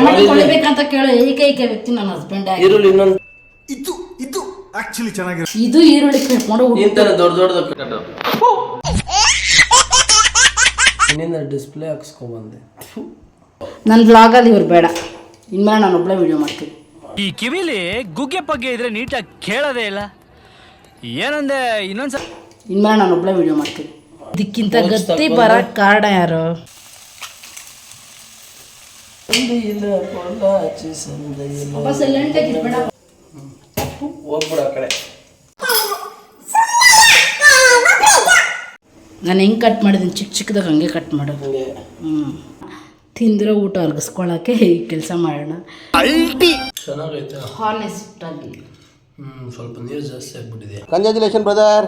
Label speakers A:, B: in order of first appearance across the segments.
A: Tomato ತೊಳಿಬೇಕಂತ ಕೇಳೋ ಏಕೈಕ ವ್ಯಕ್ತಿ ನನ್ನ ಹಸ್ಬೆಂಡ್.
B: ಈರುಳ್ಳಿ ಇನ್ನೊಂದು
C: ಇದು ಆಕ್ಚುಲಿ ಚೆನ್ನಾಗಿದೆ.
A: ಇದು ಈರುಳ್ಳಿ ಕಟ್ಕೊಂಡು
B: ದೊಡ್ಡ ಇನ್ನಿಂದ ಡಿಸ್ಪ್ಲೇ ಹಾಕ್ಸ್ಕೊಂಡ್ಬಂದೆ.
A: ನನ್ನ ವ್ಲಾಗಲ್ಲಿ ಇವ್ರು ಬೇಡ, ಇನ್ಮೇಲೆ ನಾನು ಒಬ್ಬಳೇ ವಿಡಿಯೋ ಮಾಡ್ತೀನಿ.
D: ಈ ಕಿವಿಲಿ ಗುಗ್ಗೆ ಪಗ್ಗೆ ಇದ್ರೆ ನೀಟಾಗಿ ಕೇಳೋದೇ ಇಲ್ಲ. ಏನಂದೆ ಇನ್ನೊಂದ್ಸಲ
A: ಇನ್ಮೇಲೆ ನಾನು ಒಬ್ಬಳೇ ವಿಡಿಯೋ ಮಾಡ್ತೀನಿ. ಇದಕ್ಕಿಂತ ಗತಿ ಬರಕ್ಕೆ ಕಾರಣ ಯಾರು?
B: ಹೋಗ್ಬಿಡ ಆ ಕಡೆ.
A: ನಾನು ಹೆಂಗೆ ಕಟ್ ಮಾಡಿದ್ದೀನಿ ಚಿಕ್ಕ ಚಿಕ್ಕದಾಗ ಹಂಗೆ ಕಟ್ ಮಾಡೋದು. ತಿಂದಿರೋ ಊಟ ಅರ್ಗಿಸ್ಕೊಳ್ಳೋಕ್ಕೆ ಈ ಕೆಲಸ ಮಾಡೋಣ.
B: ಚೆನ್ನಾಗೈತೆ
A: ಹಾನೆಸ್ಟ್ ಆಗಿ.
B: ಸ್ವಲ್ಪ ನೀರು ಜಾಸ್ತಿ ಆಗ್ಬಿಟ್ಟಿದೆ.
C: Congratulation brother.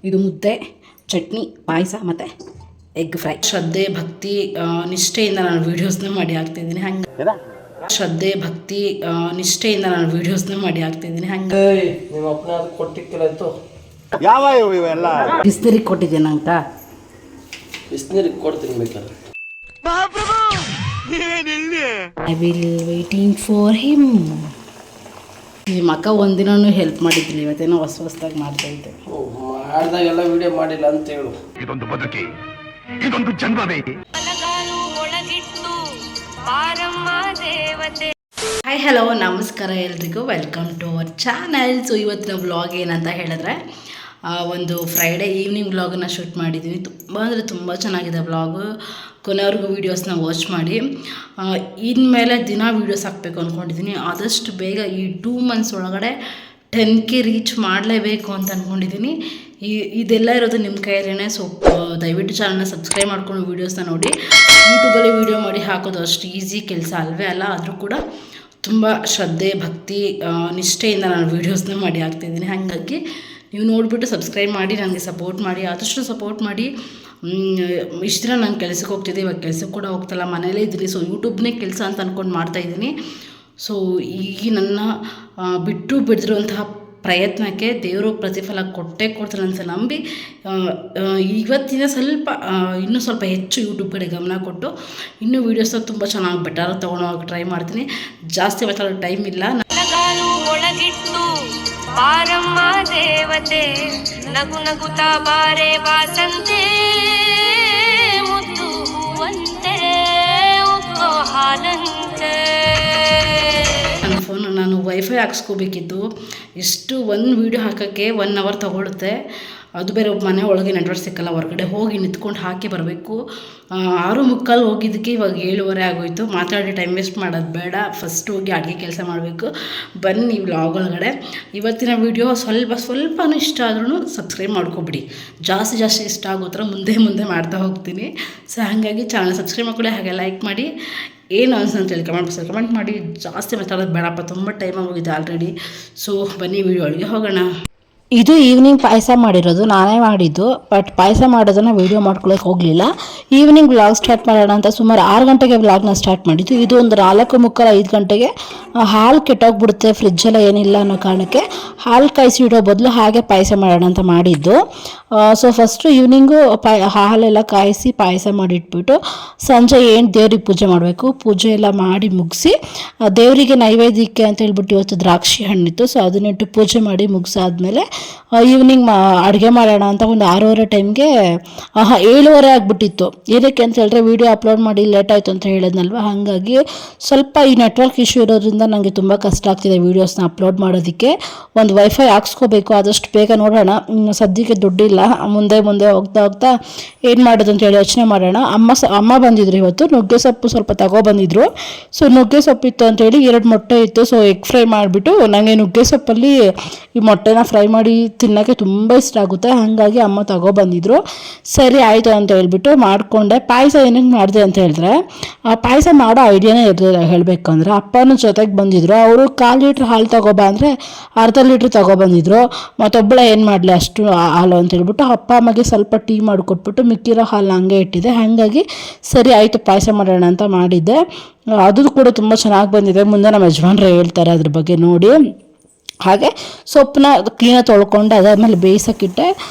A: ಇದು ಮುದ್ದೆ, ಚಟ್ನಿ, ಪಾಯಸ ಮತ್ತು ಎಗ್ ಫ್ರೈ. ಶ್ರದ್ಧೆ ಭಕ್ತಿ ನಿಷ್ಠೆಯಿಂದ ನಾನು ವೀಡಿಯೋಸ್ನ ಮಾಡಿ ಹಾಕ್ತಿದ್ದೀನಿ. ಹಂಗೆ ಶ್ರದ್ಧೆ ಭಕ್ತಿ ನಿಷ್ಠೆಯಿಂದ ನಾನು ವೀಡಿಯೋಸ್ನ ಮಾಡಿ ಹಾಕ್ತಿದ್ದೀನಿ. ಹಂಗೆ
B: ನಿಮ್ಮ ಅಪ್ಪನ ಅದು ಕೊಟ್ಟಿಕ್ಕಿಲ್ಲಾಯ್ತು.
C: ಯಾವ ಇವೆಲ್ಲ
A: ಬಿಸ್ನೀರಿಗೆ ಕೊಟ್ಟಿದ್ದೇನೆ ಅಂತ
B: ಬಿಸಿನೀರಿಗೆ ಕೊಡ್ತೀನಿ ಬೇಕಾದ್ರೆ.
A: I will waiting for him. ನಿಮ್ಮ ಅಕ್ಕ ಒಂದಿನೂ ಹೆಲ್ಪ್ ಮಾಡಿದ್ದಿಲ್ಲ, ಇವತ್ತೇನೋ ಹೊಸದಾಗಿ ಮಾಡ್ತಾ ಇದ್ದೆ.
B: ಮಾಡ್ದಾಗೆಲ್ಲ ವಿಡಿಯೋ ಮಾಡಿಲ್ಲ ಅಂತ ಹೇಳು.
C: ಇದೊಂದು ಬದುಕಿ, ಇದೊಂದು ಜನ್ಮವೇ.
A: ಹಾಯ್ ಹಲೋ ನಮಸ್ಕಾರ ಎಲ್ರಿಗೂ, welcome to our channel. So ಇವತ್ತಿನ ವ್ಲಾಗ್ ಏನಂತ ಹೇಳಿದ್ರೆ ಒಂದು ಫ್ರೈಡೇ ಈವ್ನಿಂಗ್ ವ್ಲಾಗನ್ನು ಶೂಟ್ ಮಾಡಿದ್ದೀವಿ. ತುಂಬ ಅಂದರೆ ತುಂಬ ಚೆನ್ನಾಗಿದೆ ವ್ಲಾಗು. ಕೊನೆವರೆಗೂ ವೀಡಿಯೋಸ್ನ ವಾಚ್ ಮಾಡಿ. ಇನ್ಮೇಲೆ ದಿನ ವೀಡಿಯೋಸ್ ಹಾಕಬೇಕು ಅಂದ್ಕೊಂಡಿದ್ದೀನಿ. ಆದಷ್ಟು ಬೇಗ ಈ 2 months ಒಳಗಡೆ 10K ರೀಚ್ ಮಾಡಲೇಬೇಕು ಅಂತ ಅಂದ್ಕೊಂಡಿದ್ದೀನಿ. ಇದೆಲ್ಲ ಇರೋದು ನಿಮ್ಮ ಕೈಯಲ್ಲೇ. ಸೊ ದಯವಿಟ್ಟು ಚಾನಲ್ನ ಸಬ್ಸ್ಕ್ರೈಬ್ ಮಾಡ್ಕೊಂಡು ವೀಡಿಯೋಸ್ನ ನೋಡಿ. ಯೂಟ್ಯೂಬಲ್ಲಿ ವೀಡಿಯೋ ಮಾಡಿ ಹಾಕೋದು ಅಷ್ಟು ಈಸಿ ಕೆಲಸ ಅಲ್ವೇ ಅಲ್ಲ. ಆದರೂ ಕೂಡ ತುಂಬ ಶ್ರದ್ಧೆ ಭಕ್ತಿ ನಿಷ್ಠೆಯಿಂದ ನಾನು ವೀಡಿಯೋಸ್ನ ಮಾಡಿ ಹಾಕ್ತಿದ್ದೀನಿ. ಹಾಗಾಗಿ ನೀವು ನೋಡಿಬಿಟ್ಟು ಸಬ್ಸ್ಕ್ರೈಬ್ ಮಾಡಿ, ನನಗೆ ಸಪೋರ್ಟ್ ಮಾಡಿ, ಆದಷ್ಟು ಸಪೋರ್ಟ್ ಮಾಡಿ. ಇಷ್ಟು ದಿನ ನಾನು ಕೆಲಸಕ್ಕೆ ಹೋಗ್ತಿದ್ದೆ, ಇವಾಗ ಕೆಲಸಕ್ಕೆ ಕೂಡ ಹೋಗ್ತಲ್ಲ, ಮನೇಲೇ ಇದ್ದೀನಿ. ಸೊ ಯೂಟ್ಯೂಬ್ನೇ ಕೆಲಸ ಅಂತ ಅಂದ್ಕೊಂಡು ಮಾಡ್ತಾಯಿದ್ದೀನಿ. ಸೊ ಈ ನನ್ನ ಬಿಟ್ಟು ಬಿಡ್ದಿರುವಂತಹ ಪ್ರಯತ್ನಕ್ಕೆ ದೇವರು ಪ್ರತಿಫಲ ಕೊಡ್ತಾರೆ ಅಂತ ನಂಬಿ ಇವತ್ತಿನ ಇನ್ನೂ ಸ್ವಲ್ಪ ಹೆಚ್ಚು ಯೂಟ್ಯೂಬ್ ಕಡೆ ಗಮನ ಕೊಟ್ಟು ಇನ್ನೂ ವೀಡಿಯೋಸ್ನ ತುಂಬ ಚೆನ್ನಾಗಿ ಬೆಟರ್ ತೊಗೊಂಡೋಗಿ ಟ್ರೈ ಮಾಡ್ತೀನಿ. ಜಾಸ್ತಿ ಮಾತಾಡೋ ಟೈಮ್ ಇಲ್ಲ. ಬಾರಮ್ಮ ದೇವತೆ ನಗು ನಗುತ್ತಾ ಬಾರೆ ವಾಸಂತೆ ಮುದ್ದು ಹೂವಂತೆ ಉಕ್ಕೋ ಹಾಲಂತೆ. ನನ್ನ ಫೋನು ನಾನು ವೈಫೈ ಹಾಕ್ಸ್ಕೋಬೇಕಿತ್ತು. ಒಂದು ವೀಡಿಯೋ ಹಾಕೋಕ್ಕೆ 1 hour ತೊಗೊಳುತ್ತೆ. ಅದು ಬೇರೆ ಮನೆ ಒಳಗೆ ನೆಟ್ವರ್ಕ್ ಸಿಕ್ಕಲ್ಲ, ಹೊರಗಡೆ ಹೋಗಿ ನಿಂತ್ಕೊಂಡು ಹಾಕಿ ಬರಬೇಕು. 6:45 ಹೋಗಿದ್ದಕ್ಕೆ ಇವಾಗ 7:30 ಆಗೋಯ್ತು. ಮಾತಾಡಿ ಟೈಮ್ ವೇಸ್ಟ್ ಮಾಡೋದು ಬೇಡ, ಫಸ್ಟ್ ಹೋಗಿ ಅಡುಗೆ ಕೆಲಸ ಮಾಡಬೇಕು. ಬನ್ನಿ ವ್ಲಾಗ್ ಒಳಗಡೆ. ಇವತ್ತಿನ ವೀಡಿಯೋ ಸ್ವಲ್ಪನೂ ಇಷ್ಟ ಆದ್ರೂ ಸಬ್ಸ್ಕ್ರೈಬ್ ಮಾಡ್ಕೊಬಿಡಿ. ಜಾಸ್ತಿ ಇಷ್ಟ ಆಗೋ ಥರ ಮುಂದೆ ಮಾಡ್ತಾ ಹೋಗ್ತೀನಿ. ಸೊ ಹಾಗಾಗಿ ಚಾನಲ್ ಸಬ್ಸ್ಕ್ರೈಬ್ ಮಾಡ್ಕೊಳ್ಳಿ, ಹಾಗೆ ಲೈಕ್ ಮಾಡಿ. ಏನು ಅನ್ಸಂತೇಳಿ ಕಮೆಂಟ್ ಮಾಡಿ. ಜಾಸ್ತಿ ಮಾತಾಡೋದು ಬೇಡಪ್ಪ, ತುಂಬ ಟೈಮ್ ಆಗೋಗಿದೆ ಆಲ್ರೆಡಿ. ಸೊ ಬನ್ನಿ ವೀಡಿಯೋ ಒಳಗೆ ಹೋಗೋಣ. ಇದು ಈವ್ನಿಂಗ್ ಪಾಯಸ ಮಾಡಿರೋದು, ನಾನೇ ಮಾಡಿದ್ದು. ಬಟ್ ಪಾಯಸ ಮಾಡೋದನ್ನು ವೀಡಿಯೋ ಮಾಡ್ಕೊಳ್ಳೋಕೆ ಹೋಗಲಿಲ್ಲ. ಈವ್ನಿಂಗ್ ವ್ಲಾಗ್ ಸ್ಟಾರ್ಟ್ ಮಾಡೋಣ ಅಂತ ಸುಮಾರು 6 ಗಂಟೆಗೆ ವ್ಲಾಗ್ನ ಸ್ಟಾರ್ಟ್ ಮಾಡಿದ್ದು. ಇದು ಒಂದು 4:45 ಗಂಟೆಗೆ ಹಾಲು ಕೆಟ್ಟೋಗ್ಬಿಡುತ್ತೆ, ಫ್ರಿಜ್ಜೆಲ್ಲ ಏನಿಲ್ಲ ಅನ್ನೋ ಕಾರಣಕ್ಕೆ ಹಾಲು ಕಾಯಿಸಿ ಇಡೋ ಬದಲು ಹಾಗೆ ಪಾಯಸ ಮಾಡೋಣ ಅಂತ ಮಾಡಿದ್ದು. ಸೊ ಫಸ್ಟು ಈವ್ನಿಂಗು ಹಾಲೆಲ್ಲ ಕಾಯಿಸಿ ಪಾಯಸ ಮಾಡಿಟ್ಬಿಟ್ಟು ಸಂಜೆ ದೇವ್ರಿಗೆ ಪೂಜೆ ಮಾಡಬೇಕು. ಪೂಜೆ ಎಲ್ಲ ಮಾಡಿ ಮುಗಿಸಿ ದೇವರಿಗೆ ನೈವೇದ್ಯಕ್ಕೆ ಅಂತ ಹೇಳ್ಬಿಟ್ಟು ಇವತ್ತು ದ್ರಾಕ್ಷಿ ಹಣ್ಣಿತ್ತು. ಸೊ ಅದನ್ನಿಟ್ಟು ಪೂಜೆ ಮಾಡಿ ಮುಗಿಸಾದ್ಮೇಲೆ ಈವ್ನಿಂಗ್ ಅಡುಗೆ ಮಾಡೋಣ ಅಂತ ಒಂದು 6:30 ಟೈಮ್ಗೆ 7:30 ಆಗಿಬಿಟ್ಟಿತ್ತು. ಏನಕ್ಕೆ ಅಂತ ಹೇಳಿದ್ರೆ ವೀಡಿಯೋ ಅಪ್ಲೋಡ್ ಮಾಡಿ ಲೇಟ್ ಆಯಿತು ಅಂತ ಹೇಳಿದ್ನಲ್ವ, ಹಾಗಾಗಿ ಸ್ವಲ್ಪ ಈ ನೆಟ್ವರ್ಕ್ ಇಶ್ಯೂ ಇರೋದ್ರಿಂದ ನನಗೆ ತುಂಬ ಕಷ್ಟ ಆಗ್ತಿದೆ ವೀಡಿಯೋಸ್ನ ಅಪ್ಲೋಡ್ ಮಾಡೋದಕ್ಕೆ. ಒಂದು ವೈಫೈ ಹಾಕ್ಸ್ಕೋಬೇಕು, ಆದಷ್ಟು ಬೇಗ ನೋಡೋಣ. ಸದ್ಯಕ್ಕೆ ದುಡ್ಡಿಲ್ಲ, ಮುಂದೆ ಹೋಗ್ತಾ ಏನು ಮಾಡೋದು ಅಂತ ಹೇಳಿ ಯೋಚನೆ ಮಾಡೋಣ. ಅಮ್ಮ ಬಂದಿದ್ರು ಇವತ್ತು, ನುಗ್ಗೆ ಸೊಪ್ಪು ಸ್ವಲ್ಪ ತಗೊಬಂದಿದ್ರು. ಸೊ ನುಗ್ಗೆ ಸೊಪ್ಪಿತ್ತು ಅಂತೇಳಿ 2 ಮೊಟ್ಟೆ ಇತ್ತು. ಸೊ ಎಗ್ ಫ್ರೈ ಮಾಡಿಬಿಟ್ಟು, ನನಗೆ ನುಗ್ಗೆ ಸೊಪ್ಪಲ್ಲಿ ಈ ಮೊಟ್ಟೆನ ಫ್ರೈ ಮಾಡಿ ತಿನ್ನೋಕ್ಕೆ ತುಂಬ ಇಷ್ಟ ಆಗುತ್ತೆ, ಹಾಗಾಗಿ ಅಮ್ಮ ತಗೊಬಂದಿದ್ರು. ಸರಿ ಆಯಿತು ಅಂತ ಹೇಳ್ಬಿಟ್ಟು ಮಾಡಿಕೊಂಡೆ. ಪಾಯಸ ಏನಕ್ಕೆ ಮಾಡಿದೆ ಅಂತ ಹೇಳಿದ್ರೆ, ಆ ಪಾಯಸ ಮಾಡೋ ಐಡಿಯಾನೇ ಇರಲಿಲ್ಲ ಹೇಳಬೇಕಂದ್ರೆ. ಅಪ್ಪನ ಜೊತೆಗೆ ಬಂದಿದ್ರು, ಅವರು 1/4 ಲೀಟ್ರ್ ಹಾಲು ತಗೊಬ ಅಂದರೆ 1/2 ಲೀಟ್ರ್ ತಗೊಬಂದಿದ್ರು. ಮತ್ತೊಬ್ಬಳ ಏನು ಮಾಡಲಿ ಅಷ್ಟು ಹಾಲು ಅಂತ ಹೇಳ್ಬಿಟ್ಟು ಅಪ್ಪ ಅಮ್ಮಗೆ ಸ್ವಲ್ಪ ಟೀ ಮಾಡಿಕೊಟ್ಬಿಟ್ಟು ಮಿಕ್ಕಿರೋ ಹಾಲು ಹಂಗೆ ಇಟ್ಟಿದೆ. ಹಾಗಾಗಿ ಸರಿ ಆಯಿತು ಪಾಯಸ ಮಾಡೋಣ ಅಂತ ಮಾಡಿದ್ದೆ. ಅದು ಕೂಡ ತುಂಬ ಚೆನ್ನಾಗಿ ಬಂದಿದೆ. ಮುಂದೆ ನಮ್ಮ ಯಜಮಾನ್ರು ಹೇಳ್ತಾರೆ ಅದ್ರ ಬಗ್ಗೆ ನೋಡಿ. ಹಾಗೆ ಸೊಪ್ಪನ್ನ ಕ್ಲೀನಾಗಿ ತೊಳ್ಕೊಂಡು ಅದಾದಮೇಲೆ ಬೇಯಿಸೋಕ್ಕಿಟ್ಟೆ.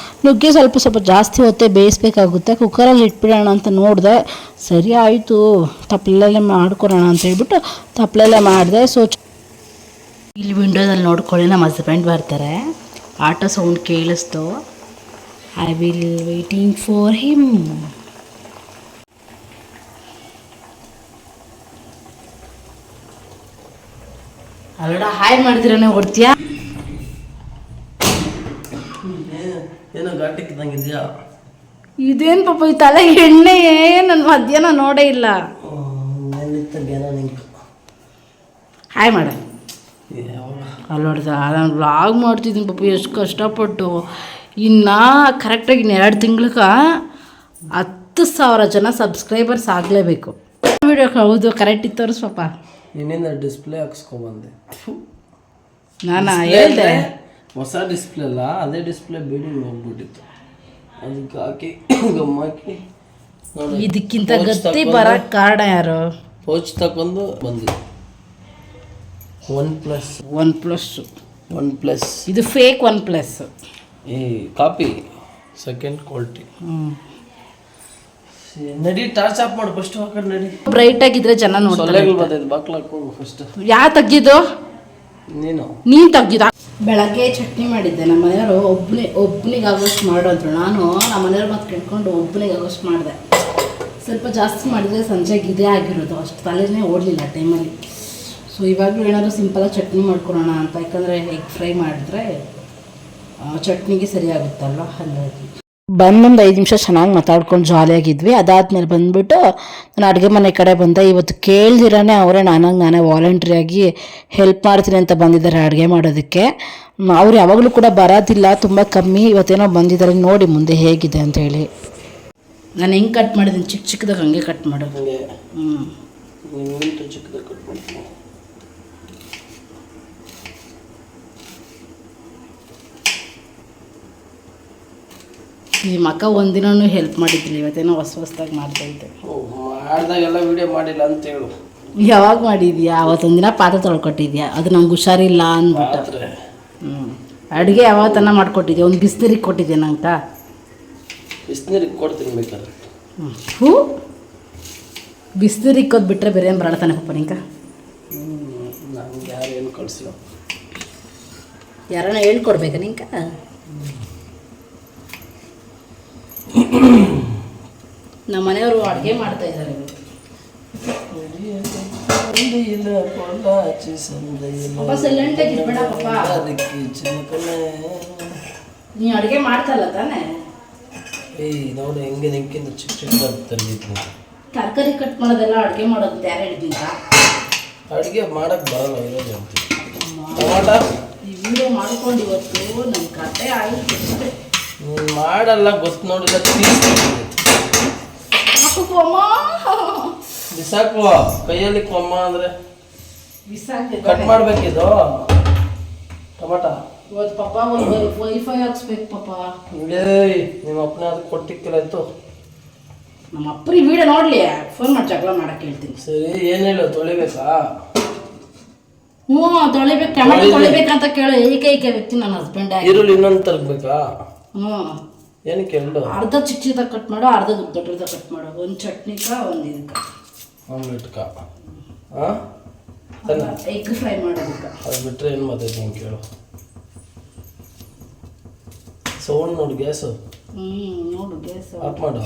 A: ನುಗ್ಗೆ ಸ್ವಲ್ಪ ಜಾಸ್ತಿ ಹೊತ್ತೇ ಬೇಯಿಸ್ಬೇಕಾಗುತ್ತೆ. ಕುಕ್ಕರಲ್ಲಿ ಇಟ್ಬಿಡೋಣ ಅಂತ ನೋಡಿದೆ, ಸರಿ ಆಯಿತು ತಪ್ಪಲೆಲ್ಲೇ ಮಾಡ್ಕೊಳೋಣ ಅಂತ ಹೇಳ್ಬಿಟ್ಟು ತಪ್ಪಲೆಲ್ಲೇ ಮಾಡಿದೆ. ಸೊ ಇಲ್ಲಿ ವಿಂಡೋದಲ್ಲಿ ನೋಡ್ಕೊಳ್ಳಿ, ನಮ್ಮ ಹಸ್ಬೆಂಡ್ ಬರ್ತಾರೆ. ಆಟೋ ಸೌಂಡ್ ಕೇಳಿಸ್ತು. I will waiting for him. ಅಲ್ಲಡ ಹಾಯ್ ಮಾಡಿದಿರನೇ ಓಡ್ತೀಯಾ?
B: ಏನೋ ಘಾಟಿಕ್ಕಿದಂಗಿದ್ಯಾ?
A: ಇದೇನು ಪಾಪ ಈ ತಲೆ ಎಣ್ಣೆ ನನ್ನ ಮಧ್ಯಾಹ್ನ ನೋಡೇ ಇಲ್ಲ. ಹಾಯ್ ಮಾಡ ಅಲ್ಲಿ ನೋಡ್ದ ನಾನು ವ್ಲಾಗ್ ಮಾಡ್ತಿದ್ದೀನಿ ಪಾಪ ಎಷ್ಟು ಕಷ್ಟಪಟ್ಟು. ಇನ್ನು ಕರೆಕ್ಟಾಗಿ 2 ತಿಂಗ್ಳಿಗೆ 10,000 ಜನ ಸಬ್ಸ್ಕ್ರೈಬರ್ಸ್ ಆಗಲೇಬೇಕು. ವಿಡಿಯೋ ಹೌದು ಕರೆಕ್ಟ್ ಇತ್ತು ತೋರಿಸ್ ಪಾಪ.
B: ಇನ್ನಿಂದ ಡಿಸ್ಪ್ಲೇ ಹಾಕ್ಸ್ಕೊಂಬಂದೆ.
A: ನಾನು ಹೇಳ್ದೆ
B: ಹೊಸ ಡಿಸ್ಪ್ಲೇ ಅಲ್ಲ, ಅದೇ ಡಿಸ್ಪ್ಲೇ ಬೀಡಿಂಗ್ ಹೋಗ್ಬಿಟ್ಟಿತ್ತು. ಅದಕ್ಕೆ ಹಾಕಿ ಗಮ್ಮಾಕಿ
A: ಇದಕ್ಕಿಂತ ಗತಿ ಬರೋಕ್ಕೆ ಕಾರಣ ಯಾರು?
B: ಪೌಚ್ ತಗೊಂಡು ಬಂದಿದೆ. ಒನ್ ಪ್ಲಸ್
A: ಇದು fake OnePlus.
B: Copy second quality. ನಡಿ ಟಾರ್ಚ್ ಆಫ್ ಮಾಡು ಫಸ್ಟ್. ಹಾಕೊಂಡು ನಡಿ.
A: ಬ್ರೈಟ್ ಆಗಿದ್ರೆ ಜನ ನೋಡ್ತಾರೆ.
B: ಬಾಕ್ಲಾಕ್ ಹೋಗು ಫಸ್ಟ್.
A: ಯಾರು ತೆಗ್ದಿದ್ದು? ನೀನು ತೆಗ್ದಿದ್ದ. ಬೆಳಗ್ಗೆ ಚಟ್ನಿ ಮಾಡಿದ್ದೆ. ನಮ್ಮ ಮನೆಯವರು ಒಬ್ಬನಿಗೆ ಆಗೋಷ್ಟು ಮಾಡೋದ್ರು. ನಾನು ನಮ್ಮ ಮನೆಯವ್ರ ಮತ್ತೆ ಕೇಳ್ಕೊಂಡು ಒಬ್ಬನಿಗೆ ಆಗೋಷ್ಟು ಮಾಡಿದೆ. ಸ್ವಲ್ಪ ಜಾಸ್ತಿ ಮಾಡಿದರೆ ಸಂಜೆಗೆ ಇದೇ ಆಗಿರೋದು, ಅಷ್ಟು ತಲೆನೇ ಓಡಲಿಲ್ಲ ಟೈಮಲ್ಲಿ. ಸೊ ಇವಾಗಲೂ ಏನಾದರೂ ಸಿಂಪಲಾಗಿ ಚಟ್ನಿ ಮಾಡ್ಕೊಳೋಣ ಅಂತ, ಯಾಕಂದರೆ ಎಗ್ ಫ್ರೈ ಮಾಡಿದ್ರೆ ಚಟ್ನಿಗೆ ಸರಿಯಾಗುತ್ತಲ್ವ, ಹಾಗಾಗಿ ಬಂದೊಂದು 5 ನಿಮಿಷ ಚೆನ್ನಾಗಿ ಮಾತಾಡ್ಕೊಂಡು ಜಾಲಿಯಾಗಿದ್ವಿ. ಅದಾದಮೇಲೆ ಬಂದುಬಿಟ್ಟು ನಾನು ಅಡುಗೆ ಮನೆ ಕಡೆ ಬಂದೆ. ಇವತ್ತು ಕೇಳ್ದಿರಾನೆ ಅವರೇ ನಾನೇ ವಾಲಂಟ್ರಿಯಾಗಿ ಹೆಲ್ಪ್ ಮಾಡ್ತೀನಿ ಅಂತ ಬಂದಿದ್ದಾರೆ ಅಡುಗೆ ಮಾಡೋದಕ್ಕೆ. ಅವ್ರು ಯಾವಾಗಲೂ ಕೂಡ ಬರೋದಿಲ್ಲ, ತುಂಬ ಕಮ್ಮಿ. ಇವತ್ತೇನೋ ಬಂದಿದ್ದಾರೆ, ನೋಡಿ ಮುಂದೆ ಹೇಗಿದೆ ಅಂತ ಹೇಳಿ. ನಾನು ಹೆಂಗೆ ಕಟ್ ಮಾಡಿದ್ದೀನಿ, ಚಿಕ್ಕದಾಗ ಹಂಗೆ ಕಟ್ ಮಾಡೋದು.
B: ಚಿಕ್ಕದಾಗ ಕಟ್ ಮಾಡ್ತೀನಿ.
A: ನಿಮ್ಮ ಅಕ್ಕ ಒಂದಿನೂ ಹೆಲ್ಪ್ ಮಾಡಿದ್ದಿಲ್ಲ, ಇವತ್ತೇನೋ ಹೊಸದಾಗಿ ಮಾಡ್ತಾಯಿದ್ದೆ.
B: ಮಾಡಿದಾಗೆಲ್ಲ ವಿಡಿಯೋ ಮಾಡಿಲ್ಲ ಅಂತ ಹೇಳು.
A: ಯಾವಾಗ ಮಾಡಿದ್ಯಾ? ಅವತ್ತೊಂದಿನ ಪಾತ್ರೆ ತೊಳ್ಕೊಟ್ಟಿದ್ಯಾ, ಅದು ನಮ್ಗೆ ಹುಷಾರಿಲ್ಲ ಅಂದ್ಬಿಟ್ಟು. ಅಡುಗೆ ಯಾವತ್ತನ್ನ ಮಾಡ್ಕೊಟ್ಟಿದ್ಯಾ? ಒಂದು ಬಿಸಿನೀರಿಗೆ ಕೊಟ್ಟಿದ್ಯಾ ನಂಗೆ?
B: ಬಿಸಿನೀರಿಗೆ ಕೊಡ್ತೀನಿ ಬೇಕಾದ್ರೆ.
A: ಹ್ಞೂ ಬಿಸಿನೀರಿಗೆ ಕೊದ್ಬಿಟ್ರೆ ಬೇರೆ ಏನು ಬರತಾನೆ ಪಾಪ ನಿಂಗೆ.
B: ನಂಗೆ ಯಾರು ಏನು ಕಳಿಸಿಲ್ಲ.
A: ಯಾರನ್ನ ಹೇಳ್ಕೊಡ್ಬೇಕಾ ನಿಂಗೆ? ನಮ್ಮ ಮನೆಯವರು ಅಡುಗೆ ಮಾಡ್ತಾ ಇದ್ದಾರೆ. ನೀ ಅಡುಗೆ ಮಾಡ್ತಲ್ಲ ತಾನೇ?
B: ನೋಡಿ ಹೆಂಗೆ ನಿಂಕಿಂತ ಚಿಕ್ಕ ತಂದಿದ್ದು.
A: ತರಕಾರಿ ಕಟ್ ಮಾಡೋದೆಲ್ಲ ಅಡುಗೆ ಮಾಡೋದು ಯಾರು ಹಿಡಿದಿಲ್ಲ.
B: ಅಡುಗೆ ಮಾಡಕ್ಕೆ ಬರಲ್ಲ ಇರೋದು ಅಂತ. ಟೊಮಾಟ
A: ಈ ವಿಡಿಯೋ ಮಾಡ್ಕೊಂಡು ಇವತ್ತು ನನ್ನ ಕತೆ ಆಯಿತು.
B: ನೀನು ಮಾಡಲ್ಲ ಗೊತ್ತು ನೋಡಿಲ್ಲ. ಬಿಸಾಕುವ ಕೈಯಲ್ಲಿ ಕೊಮ್ಮ ಅಂದರೆ ಕಟ್ ಮಾಡಬೇಕಿದು ಟೊಮಾಟ.
A: ಇವತ್ತು ಪಾಪ ಒಂದು ವೈಫೈ ಹಾಕ್ಸ್ಬೇಕು ಪಾಪ.
B: ನಿಮ್ಮ ಅಪ್ಪನೇ ಅದಕ್ಕೆ ಕೊಟ್ಟಿಕ್ಕಿಲ್ಲ ಇತ್ತು.
A: ನಮ್ಮ ಅಪ್ಪರಿ ವಿಡಿಯೋ ನೋಡ್ಲಿ, ಫೋನ್ ಮಾಡಿ ಜಗಳ ಮಾಡಕ್ಕೆ ಹೇಳ್ತೀನಿ.
B: ಸರಿ ಏನು ಹೇಳು, ತೊಳಿಬೇಕಾ?
A: ಹ್ಞೂ ತೊಳಿಬೇಕು. ಟೊಮೆಟೊ ತೊಳಿಬೇಕಂತ ಕೇಳೋ ಏಕೈಕ ವ್ಯಕ್ತಿ ನನ್ನ ಹಸ್ಬೆಂಡ್.
B: ಈರುಳ್ಳಿ ಇನ್ನೊಂದು ತರಬೇಕಾ?
A: ಹ್ಞೂ
B: ಏನಕ್ಕೆ ಹೇಳು.
A: ಅರ್ಧ ಚಿಕ್ಕದಾಗ ಕಟ್ ಮಾಡು, ಅರ್ಧ ದೊಡ್ಡದಾಗ ಕಟ್ ಮಾಡು. ಒಂದು ಚಟ್ನಿಕ ಒಂದು ಇದಕ್ಕೆ
B: ಆಮ್ಲೆಟ್ಕ.
A: ಎಗ್ ಫ್ರೈ ಮಾಡೋದಕ್ಕೆ.
B: ಅದು ಬಿಟ್ಟರೆ ಏನು ಮಾತಾಡ್ತೀನಿ ಹಿಂಗೆ ಕೇಳು. ಸೌಂಡ್ ನೋಡು ಗ್ಯಾಸು.
A: ನೋಡು ಗ್ಯಾಸ್
B: ಆಫ್ ಮಾಡು.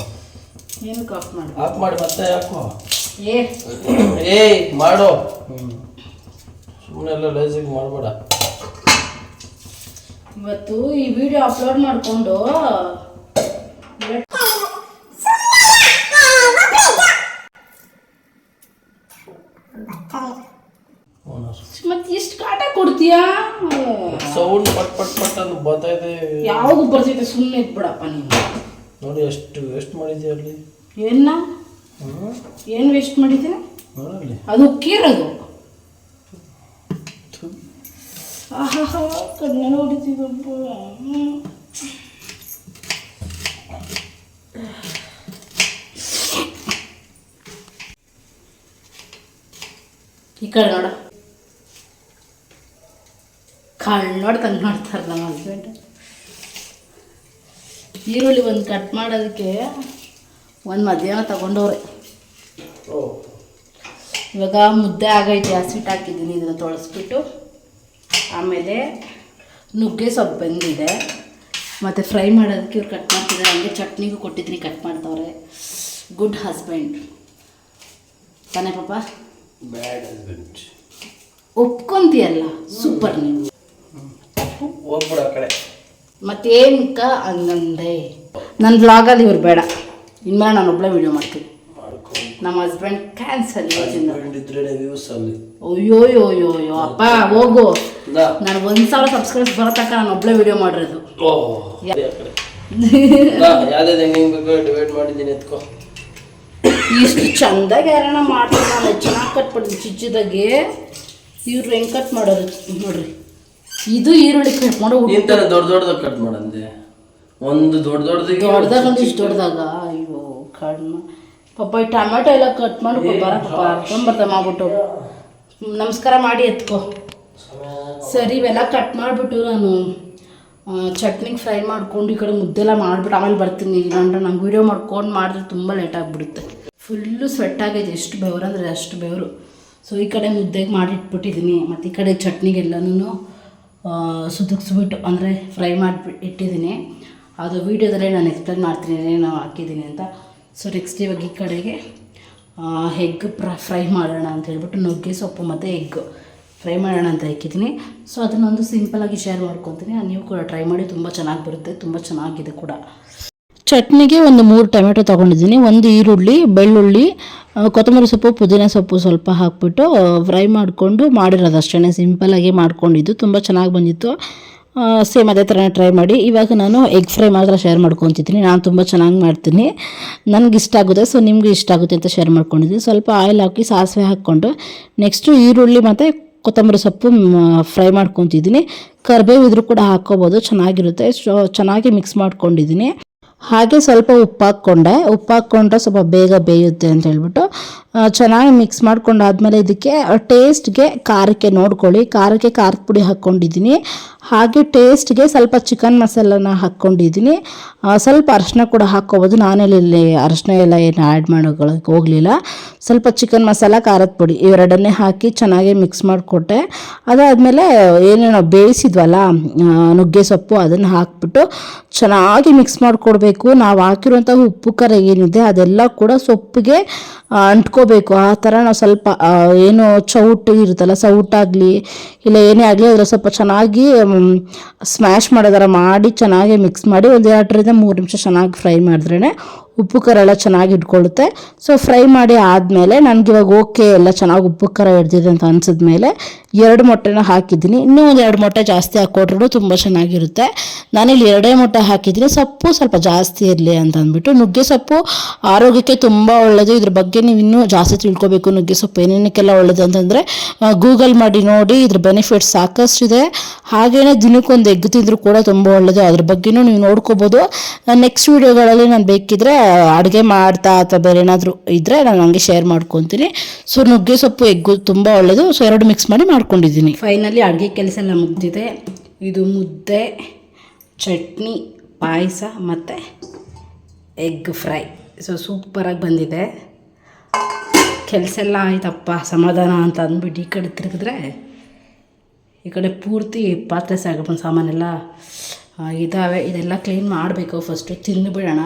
A: ಏನಕ್ಕೆ ಆಫ್ ಮಾಡು?
B: ಆಫ್ ಮಾಡಿ ಮತ್ತೆ ಯಾಕೋ
A: ಏಯ್
B: ಮಾಡು. ಸುಮ್ಮನೆ ಎಲ್ಲ ಲೈಸಿಗೆ ಮಾಡಬೇಡ.
A: ಇವತ್ತು ಈ ವಿಡಿಯೋ ಅಪ್ಲೋಡ್ ಮಾಡಿಕೊಂಡು ಮತ್ತೆ ಎಷ್ಟು ಕಾಟ ಕೊಡ್ತೀಯಾ?
B: ಸೌಂಡ್ ಪಟ್ ಪಟ್ ಪಟ್ ಅಂತ ಬರ್ತಾ ಇದೆ.
A: ಯಾವಾಗ ಬರ್ತೈತೆ, ಸುಮ್ಮನೆ ಇದ್ಬಿಡಪ್ಪ ನೀನು.
B: ನೋಡಿ ಎಷ್ಟು ವೇಸ್ಟ್ ಮಾಡಿದ್ಯಾ ಅಲ್ಲಿ.
A: ಏನು ವೇಸ್ಟ್ ಮಾಡಿದ್ದೀನಿ?
B: ನೋಡಲ್ಲಿ
A: ಅದು ಉಕ್ಕಿರೋದು. ಆಹಾ ಕಣ್ಣೆ ನೋಡಿದ್ದೀವಪ್ಪ. ಈ ಕಡೆ ನೋಡ. ನೋಡ್ದಂಗೆ ನೋಡ್ತಾರೆ ನಮ್ಮ ಹಸ್ಬೆಂಡ್. ಈರುಳ್ಳಿ ಒಂದು ಕಟ್ ಮಾಡೋದಕ್ಕೆ ಒಂದು ಮಧ್ಯಾಹ್ನ ತಗೊಂಡವ್ರೆ. ಇವಾಗ ಮುದ್ದೆ ಆಗೈತೆ, ಹಸಿಟ್ಟು ಹಾಕಿದ್ದೀನಿ, ಇದನ್ನು ತೊಳೆಸ್ಬಿಟ್ಟು ಆಮೇಲೆ ನುಗ್ಗೆ ಸೊಪ್ಪು ಬಂದಿದೆ ಮತ್ತು ಫ್ರೈ ಮಾಡೋದಕ್ಕೆ ಇವ್ರು ಕಟ್ ಮಾಡ್ತಿದ್ದಾರೆ. ಹಂಗೆ ಚಟ್ನಿಗೂ ಕೊಟ್ಟಿದ್ದೀನಿ, ಕಟ್ ಮಾಡ್ತವ್ರೆ. ಗುಡ್ ಹಸ್ಬೆಂಡ್ ತಾನೇ ಪಾಪ?
B: ಬ್ಯಾಡ್ ಹಸ್ಬೆಂಡ್.
A: ಒಪ್ಕೊಂತೀಯಲ್ಲ, ಸೂಪರ್ ನೀವು.
B: ಹೋಗ್ಬಿಡ ಆ ಕಡೆ.
A: ಮತ್ತೇನ್ಕ ಹಂಗಂದೆ ನನ್ನ ಬ್ಲಾಗಲ್ಲಿ ಇವ್ರು ಬೇಡ, ಇನ್ಮೇಲೆ ನಾನು ಒಬ್ಬಳೇ ವೀಡಿಯೋ ಮಾಡ್ತೀನಿ. ನಮ್ಮ ಹಸ್ಬೆಂಡ್ ಕ್ಯಾನ್ಸಲ್
B: ಇದ್ರೆ ವ್ಯೂಸ್ ಅಲ್ಲಿ.
A: ಅಯ್ಯೋಯ್ಯೋಯ್ಯೋ ಅಪ್ಪ ಹೋಗು, ನಾನು 1,000 ಸಬ್ಸ್ಕ್ರೈಬರ್ಸ್ ಬರೋ ತನಕ ನಾನು ಒಬ್ಬಳೇ ವೀಡಿಯೋ ಮಾಡಿರೋದು.
B: ಯಾವ್ದು ಹೆಂಗೆ ಬೇಕು ಡಿವೈಡ್ ಮಾಡಿದ್ದೀನಿ, ಎತ್ಕೋ.
A: ಇಷ್ಟು ಚಂದಾಗಿ ಯಾರಣ ಮಾಡ್ತಾರೆ, ನಾನು ಚೆನ್ನಾಗಿ ಕಟ್ಬಿಡ್ತೀನಿ ಚಿಚ್ಚದಾಗೆ. ಇವ್ರು ಹೆಂಗೆ ಕಟ್ ಮಾಡೋರು ನೋಡ್ರಿ. ಇದು ಈರುಳ್ಳಿ ಕಟ್ ಮಾಡೋ
B: ಇಂಥ ದೊಡ್ಡದಾಗ ಕಟ್ ಮಾಡಂದೆ. ಒಂದು
A: ದೊಡ್ಡದಾಗ ಒಂದು ಇಷ್ಟು ದೊಡ್ಡದಾಗ. ಅಯ್ಯೋ ಕಣ್ಣು ಪಾಪ, ಈ ಟೊಮೆಟೊ ಎಲ್ಲ ಕಟ್ ಮಾಡಿ ಬರ ಪಾಪ ಅರ್ಕೊಂಬರ್ತ ಮಾಡ್ಬಿಟ್ಟು ನಮಸ್ಕಾರ ಮಾಡಿ ಎತ್ಕೋ. ಸರಿ, ಇವೆಲ್ಲ ಕಟ್ ಮಾಡಿಬಿಟ್ಟು ನಾನು ಚಟ್ನಿಗೆ ಫ್ರೈ ಮಾಡ್ಕೊಂಡು ಈ ಕಡೆ ಮುದ್ದೆಲ್ಲ ಮಾಡಿಬಿಟ್ಟು ಆಮೇಲೆ ಬರ್ತೀನಿ. ಇಲ್ಲಾಂದ್ರೆ ನಂಗೆ ವೀಡಿಯೋ ಮಾಡ್ಕೊಂಡು ಮಾಡಿದ್ರೆ ತುಂಬ ಲೇಟ್ ಆಗಿಬಿಡುತ್ತೆ. ಫುಲ್ಲು ಸ್ವೆಟ್ ಆಗೈತೆ, ಎಷ್ಟು ಬೆವರು ಅಂದರೆ ಅಷ್ಟು ಬೆವರು. ಸೊ ಈ ಕಡೆ ಮುದ್ದೆಗೆ ಮಾಡಿಟ್ಬಿಟ್ಟಿದ್ದೀನಿ, ಮತ್ತು ಈ ಕಡೆ ಚಟ್ನಿಗೆಲ್ಲನೂ ಸುದುಕ್ಸ್ಬಿಟ್ಟು ಅಂದರೆ ಫ್ರೈ ಮಾಡಿ ಇಟ್ಟಿದ್ದೀನಿ. ಅದು ವೀಡಿಯೋದಲ್ಲೇ ನಾನು ಎಕ್ಸ್ಪ್ಲೇನ್ ಮಾಡ್ತೀನಿ ಏನೇನು ಹಾಕಿದ್ದೀನಿ ಅಂತ. ಸೊ ನೆಕ್ಸ್ಟ್ ಇವಾಗ ಈ ಕಡೆಗೆ ಎಗ್ ಫ್ರೈ ಮಾಡೋಣ ಅಂತ ಹೇಳ್ಬಿಟ್ಟು ನುಗ್ಗೆ ಸೊಪ್ಪು ಮತ್ತು ಎಗ್ ಫ್ರೈ ಮಾಡೋಣ ಅಂತ ಹಾಕಿದ್ದೀನಿ. ಸೊ ಅದನ್ನೊಂದು ಸಿಂಪಲಾಗಿ ಶೇರ್ ಮಾಡ್ಕೊತೀನಿ. ನೀವು ಕೂಡ ಟ್ರೈ ಮಾಡಿ, ತುಂಬ ಚೆನ್ನಾಗಿ ಬರುತ್ತೆ, ತುಂಬ ಚೆನ್ನಾಗಿದೆ ಕೂಡ. ಚಟ್ನಿಗೆ ಒಂದು 3 ಟೊಮೆಟೊ ತೊಗೊಂಡಿದ್ದೀನಿ, 1 ಈರುಳ್ಳಿ, ಬೆಳ್ಳುಳ್ಳಿ, ಕೊತ್ತಂಬರಿ ಸೊಪ್ಪು, ಪುದೀನ ಸೊಪ್ಪು ಸ್ವಲ್ಪ ಹಾಕ್ಬಿಟ್ಟು ಫ್ರೈ ಮಾಡಿಕೊಂಡು ಮಾಡಿರೋದು ಅಷ್ಟೇ. ಸಿಂಪಲಾಗಿ ಮಾಡ್ಕೊಂಡಿದ್ದು ತುಂಬ ಚೆನ್ನಾಗಿ ಬಂದಿತ್ತು. ಸೇಮ್ ಅದೇ ಥರ ಟ್ರೈ ಮಾಡಿ. ಇವಾಗ ನಾನು ಎಗ್ ಫ್ರೈ ಮಾತ್ರ ಶೇರ್ ಮಾಡ್ಕೊತಿದ್ದೀನಿ. ನಾನು ತುಂಬ ಚೆನ್ನಾಗಿ ಮಾಡ್ತೀನಿ, ನನಗೆ ಇಷ್ಟ ಆಗುತ್ತೆ. ಸೊ ನಿಮಗೂ ಇಷ್ಟ ಆಗುತ್ತೆ ಅಂತ ಶೇರ್ ಮಾಡ್ಕೊಂಡಿದ್ದೀನಿ. ಸ್ವಲ್ಪ ಆಯಿಲ್ ಹಾಕಿ ಸಾಸಿವೆ ಹಾಕ್ಕೊಂಡು ನೆಕ್ಸ್ಟು ಈರುಳ್ಳಿ ಮತ್ತು ಕೊತ್ತಂಬರಿ ಸೊಪ್ಪು ಫ್ರೈ ಮಾಡ್ಕೊತಿದ್ದೀನಿ. ಕರಿಬೇವು ಇದ್ರೂ ಕೂಡ ಹಾಕ್ಕೋಬೋದು, ಚೆನ್ನಾಗಿರುತ್ತೆ. ಚೆನ್ನಾಗಿ ಮಿಕ್ಸ್ ಮಾಡ್ಕೊಂಡಿದ್ದೀನಿ. ಹಾಗೆ ಸ್ವಲ್ಪ ಉಪ್ಪು ಹಾಕ್ಕೊಂಡ್ರೆ ಸ್ವಲ್ಪ ಬೇಗ ಬೇಯುತ್ತೆ ಅಂತ ಹೇಳ್ಬಿಟ್ಟು ಚೆನ್ನಾಗಿ ಮಿಕ್ಸ್ ಮಾಡ್ಕೊಂಡಾದ್ಮೇಲೆ ಇದಕ್ಕೆ ಟೇಸ್ಟ್ಗೆ ಖಾರಕ್ಕೆ ನೋಡ್ಕೊಳ್ಳಿ. ಖಾರದ ಪುಡಿ ಹಾಕ್ಕೊಂಡಿದ್ದೀನಿ. ಹಾಗೆ ಟೇಸ್ಟ್ಗೆ ಸ್ವಲ್ಪ ಚಿಕನ್ ಮಸಾಲನ ಹಾಕ್ಕೊಂಡಿದ್ದೀನಿ. ಸ್ವಲ್ಪ ಅರಿಶಿನ ಕೂಡ ಹಾಕ್ಕೋಬೋದು. ನಾನೆಲ್ಲಿ ಅರಿಶಿನ ಎಲ್ಲ ಏನು ಆ್ಯಡ್ ಮಾಡೋಕ್ಕೆ ಹೋಗಲಿಲ್ಲ. ಸ್ವಲ್ಪ ಚಿಕನ್ ಮಸಾಲ, ಖಾರದ ಪುಡಿ ಇವೆರಡನ್ನೇ ಹಾಕಿ ಚೆನ್ನಾಗಿ ಮಿಕ್ಸ್ ಮಾಡಿಕೊಟ್ಟೆ. ಅದಾದಮೇಲೆ ಏನೇನೋ ಬೇಯಿಸಿದ್ವಲ್ಲ ನುಗ್ಗೆ ಸೊಪ್ಪು, ಅದನ್ನು ಹಾಕ್ಬಿಟ್ಟು ಚೆನ್ನಾಗಿ ಮಿಕ್ಸ್ ಮಾಡಿಕೊಡ್ಬೇಕು. ನಾವು ಹಾಕಿರುವಂಥ ಉಪ್ಪು ಖಾರ ಏನಿದೆ ಅದೆಲ್ಲ ಕೂಡ ಸೊಪ್ಪಿಗೆ ಅಂಟ್ಕೋಬೇಕು. ಆ ಥರ ನಾವು ಸ್ವಲ್ಪ ಏನು ಚೌಟು ಇರುತ್ತಲ್ಲ, ಸೌಟಾಗಲಿ ಇಲ್ಲ ಏನೇ ಆಗಲಿ ಅದರ ಸ್ವಲ್ಪ ಚೆನ್ನಾಗಿ ಸ್ಮ್ಯಾಶ್ ಮಾಡೋದರ ಮಾಡಿ ಚೆನ್ನಾಗಿ ಮಿಕ್ಸ್ ಮಾಡಿ 1-2 ನಿಮಿಷ ಚೆನ್ನಾಗಿ ಫ್ರೈ ಮಾಡಿದ್ರೇ ಉಪ್ಪು ಖಾರ ಎಲ್ಲ ಚೆನ್ನಾಗಿ ಇಟ್ಕೊಳ್ಳುತ್ತೆ. ಸೊ ಫ್ರೈ ಮಾಡಿ ಆದಮೇಲೆ ನನಗಿವಾಗ ಓಕೆ ಎಲ್ಲ ಚೆನ್ನಾಗಿ ಉಪ್ಪು ಖಾರ ಹಿಡ್ದಿದೆ ಅಂತ ಅನಿಸಿದ್ಮೇಲೆ 2 ಮೊಟ್ಟೆನ ಹಾಕಿದ್ದೀನಿ. ಇನ್ನೂ 1-2 ಮೊಟ್ಟೆ ಜಾಸ್ತಿ ಹಾಕ್ಕೊಟ್ರೂ ತುಂಬ ಚೆನ್ನಾಗಿರುತ್ತೆ. ನಾನಿಲ್ಲಿ 2 ಮೊಟ್ಟೆ ಹಾಕಿದ್ದೀನಿ, ಸೊಪ್ಪು ಸ್ವಲ್ಪ ಜಾಸ್ತಿ ಇರಲಿ ಅಂತ ಅಂದ್ಬಿಟ್ಟು. ನುಗ್ಗೆ ಸೊಪ್ಪು ಆರೋಗ್ಯಕ್ಕೆ ತುಂಬ ಒಳ್ಳೆಯದು. ಇದ್ರ ಬಗ್ಗೆ ನೀವು ಇನ್ನೂ ಜಾಸ್ತಿ ತಿಳ್ಕೊಬೇಕು. ನುಗ್ಗೆ ಸೊಪ್ಪು ಏನೇನಕ್ಕೆಲ್ಲ ಒಳ್ಳೆಯದು ಅಂತಂದರೆ ಗೂಗಲ್ ಮಾಡಿ ನೋಡಿ, ಇದ್ರ ಬೆನಿಫಿಟ್ಸ್ ಸಾಕಷ್ಟಿದೆ. ಹಾಗೆಯೇ ದಿನಕ್ಕೊಂದು ಎಗ್ ತಿಂದರೂ ಕೂಡ ತುಂಬ ಒಳ್ಳೆಯದು. ಅದ್ರ ಬಗ್ಗೆನೂ ನೀವು ನೋಡ್ಕೋಬೋದು. ನೆಕ್ಸ್ಟ್ ವೀಡಿಯೋಗಳಲ್ಲಿ ನಾನು ಬೇಕಿದ್ರೆ ಅಡುಗೆ ಮಾಡ್ತಾ ಅಥವಾ ಬೇರೆ ಏನಾದರೂ ಇದ್ದರೆ ನಾನು ಹಂಗೆ ಶೇರ್ ಮಾಡ್ಕೊತೀನಿ. ಸೊ ನುಗ್ಗೆ ಸೊಪ್ಪು ಎಗ್ಗು ತುಂಬ ಒಳ್ಳೆಯದು. ಸೊ 2 ಮಿಕ್ಸ್ ಮಾಡಿ ಮಾಡ್ಕೊಂಡಿದ್ದೀನಿ. ಫೈನಲಿ ಅಡುಗೆ ಕೆಲಸ ಎಲ್ಲ ಮುಗ್ದಿದೆ. ಇದು ಮುದ್ದೆ, ಚಟ್ನಿ, ಪಾಯಸ ಮತ್ತು ಎಗ್ ಫ್ರೈ. ಸೊ ಸೂಪರಾಗಿ ಬಂದಿದೆ. ಕೆಲಸ ಎಲ್ಲ ಆಯ್ತಪ್ಪ, ಸಮಾಧಾನ ಅಂತ ಅಂದ್ಬಿಟ್ಟು ಈ ಕಡೆ ತಿರುಗಿದ್ರೆ ಈ ಕಡೆ ಪೂರ್ತಿ ಪಾತ್ರೆ ಸಾಮಾನೆಲ್ಲ ಇದ್ದಾವೆ. ಇದೆಲ್ಲ ಕ್ಲೀನ್ ಮಾಡಬೇಕು. ಫಸ್ಟು ತಿಂದುಬಿಡೋಣ,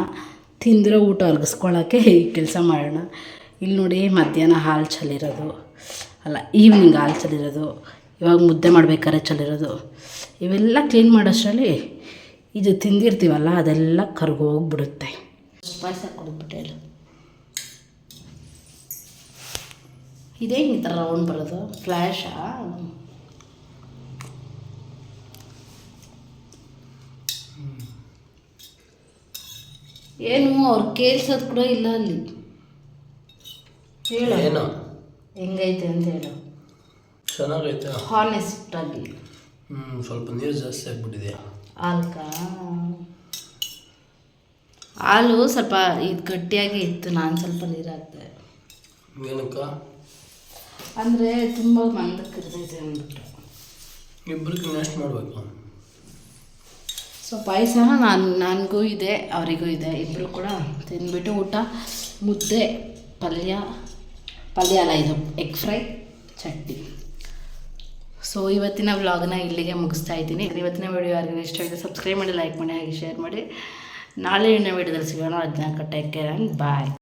A: ತಿಂದರೆ ಊಟ ಅರ್ಗಿಸ್ಕೊಳ್ಳೋಕ್ಕೆ ಈ ಕೆಲಸ ಮಾಡೋಣ. ಇಲ್ಲಿ ನೋಡಿ ಮಧ್ಯಾಹ್ನ ಹಾಲು ಚಲ್ಲಿರೋದು, ಅಲ್ಲ ಈವ್ನಿಂಗ್ ಹಾಲು ಚಲ್ಲಿರೋದು, ಇವಾಗ ಮುದ್ದೆ ಮಾಡಬೇಕಾದ್ರೆ ಚಲ್ಲಿರೋದು, ಇವೆಲ್ಲ ಕ್ಲೀನ್ ಮಾಡೋಷ್ಟರಲ್ಲಿ ಇದು ತಿಂದಿರ್ತೀವಲ್ಲ ಅದೆಲ್ಲ ಕರ್ಗೋಗ್ಬಿಡುತ್ತೆ. ಪಾಯಸ ಕೊಡ್ಬಿಟ್ಟೆ ಇಲ್ಲ, ಇದೇ ಈ ಥರ ರೌಂಡ್ ಬರೋದು ಫ್ಲ್ಯಾಶಾ? ಏನು ಅವ್ರು ಕೇಳಿಸೋದು ಕೂಡ ಇಲ್ಲ ಅಲ್ಲಿ. ಹೇಳು ಹೆಂಗೈತೆ ಅಂತ ಹೇಳು.
B: ಚೆನ್ನಾಗೈತೆ,
A: ಹಾನೆಸ್ಟ್ ಆಗಿ.
B: ಸ್ವಲ್ಪ ನೀರು ಜಾಸ್ತಿ ಆಗಿಬಿಟ್ಟಿದೆ
A: ಹಾಲ್ಕ. ಹಾಲು ಸ್ವಲ್ಪ ಇದು ಗಟ್ಟಿಯಾಗಿ ಇತ್ತು, ನಾನು ಸ್ವಲ್ಪ ನೀರು ಹಾಕ್ದೆ.
B: ಏನಕ್ಕ
A: ಅಂದರೆ ತುಂಬ ಮಂದಕ್ಕಿರ್ತೈತೆ ಅಂದ್ಬಿಟ್ಟು.
B: ಇಬ್ಬರಿಗೆ ನೆಕ್ಸ್ಟ್ ಮಾಡಬೇಕು.
A: ಸೊ ಪಾಯಸ ನನಗೂ ಇದೆ, ಅವರಿಗೂ ಇದೆ. ಇಬ್ಬರು ಕೂಡ ತಿಂದ್ಬಿಟ್ಟು ಊಟ, ಮುದ್ದೆ, ಪಲ್ಯ ಅಲ್ಲ, ಇದು ಎಗ್ ಫ್ರೈ, ಚಟ್ನಿ. ಸೊ ಇವತ್ತಿನ ವ್ಲಾಗ್ನ ಇಲ್ಲಿಗೆ ಮುಗಿಸ್ತಾ ಇದ್ದೀನಿ. ಇವತ್ತಿನ ವಿಡಿಯೋ ಯಾರಿಗೂ ಇಷ್ಟ ಆಗಿದೆ ಸಬ್ಸ್ಕ್ರೈಬ್ ಮಾಡಿ, ಲೈಕ್ ಮಾಡಿ, ಹಾಗೆ ಶೇರ್ ಮಾಡಿ. ನಾಳೆ ಇನ್ನೂ ವಿಡಿಯೋದಲ್ಲಿ ಸಿಗೋಣ. ಅದನ್ನ ಟೇಕ್ ಕೇರ್ ಆ್ಯಂಡ್ ಬಾಯ್.